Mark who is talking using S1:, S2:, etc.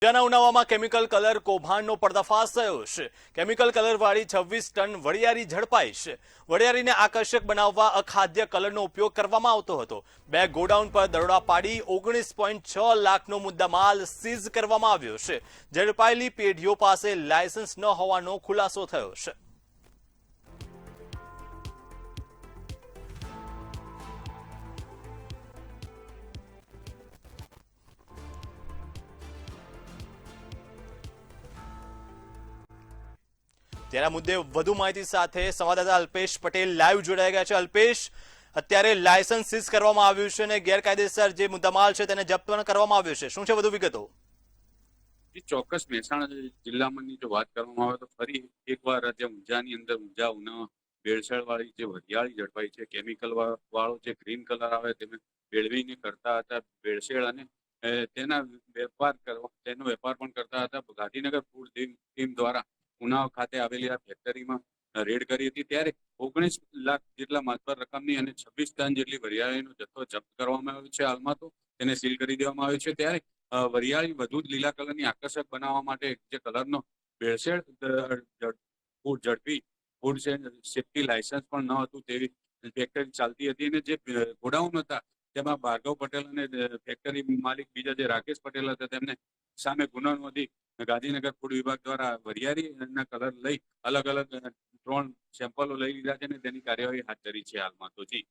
S1: જેના ઉનાવામાં chemical colour કૌભાંડનો પર્દાફાશ થયો છે। કેમિકલ કલરવાળી 26 ટન વરિયાળી ઝડપાઈ છે। વરિયાળીને આકર્ષક બનાવવા અખાદ્ય કલરનો ઉપયોગ કરવામાં આવતો હતો। બે ગોડાઉન પર દરોડા પાડી 19.6 લાખનો મુદ્દામાલ સીઝ કરવામાં આવ્યો છે। ઝડપાયેલી પેઢીઓ પાસે લાયસન્સ ન હોવાનો ખુલાસો થયો છે। તેના મુદ્દે વધુ માહિતી સાથે સંવાદદાતા અલ્પેશ પટેલ લાઈવ જોડાઈ ગયા છે। અલ્પેશ, અત્યારે લાયસન્સ સીઝ કરવામાં આવ્યું છે અને ગેરકાયદેસર જે મુદ્દામાલ છે તેને જપ્ત પણ કરવામાં આવ્યો છે। શું છે વધુ વિગતો?
S2: ચોક્કસ મહેસાણા જિલ્લામાંની જો વાત કરવામાં આવે તો ફરી એકવાર રાજ્ય ઊંઝાની અંદર ઊંઝા ઉના ભેળસેળ વાળી જે વરિયાળી ઝડપાઈ છે। કેમિકલ વાળો જે ગ્રીન કલર આવે તેને ભેળવીને કરતા હતા ભેળસેળ અને તેનો વેપાર પણ કરતા હતા। ગાંધીનગર ફૂડ ટીમ દ્વારા ઉનાવ ખાતે આવેલી આ ફેક્ટરીમાં રેડ કરી હતી, ત્યારે 19 લાખ જેટલા માતબર રકમની અને 26 ટન જેટલી વરિયાળીનો જથ્થો જપ્ત કરવામાં આવ્યો છે। હાલમાં તો તેને સીલ કરી દેવામાં આવ્યો છે। ત્યારે વરિયાળી વધુ લીલા કલરની આકર્ષક બનાવવા માટે જે કલરનો ભેળસેળ ઝડપી ફૂડ સેફ્ટી લાયસન્સ પણ ન હતું તેવી ફેક્ટરી ચાલતી હતી અને જે ગોડાઉન હતા તેમાં ભાર્ગવ પટેલ અને ફેક્ટરી માલિક બીજા જે રાકેશ પટેલ હતા તેમને સામે ગુનો નોંધી ગાંધીનગર ફૂડ વિભાગ દ્વારા વરિયાળીના કલર લઈ અલગ અલગ 3 સેમ્પલો લઈ લીધા છે અને તેની કાર્યવાહી હાથ ધરી છે હાલમાં તો જી।